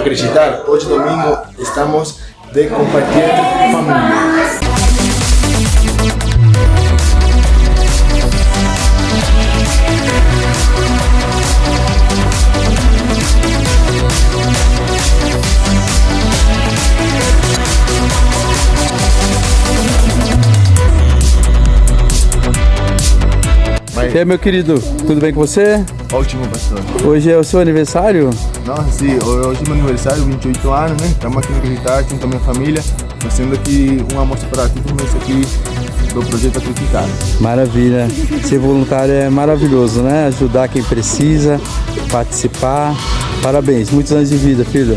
acreditar, hoje domingo estamos de compartilhar entre família. E aí, meu querido, tudo bem com você? Ótimo, pastor. Hoje é o seu aniversário? Nossa, sim, hoje é meu aniversário, 28 anos, né? Estamos aqui no Acreditar, junto com a minha família, fazendo aqui um almoço para todo mundo aqui do projeto Acreditar. Maravilha. Ser voluntário é maravilhoso, né? Ajudar quem precisa, participar. Parabéns, muitos anos de vida, filho.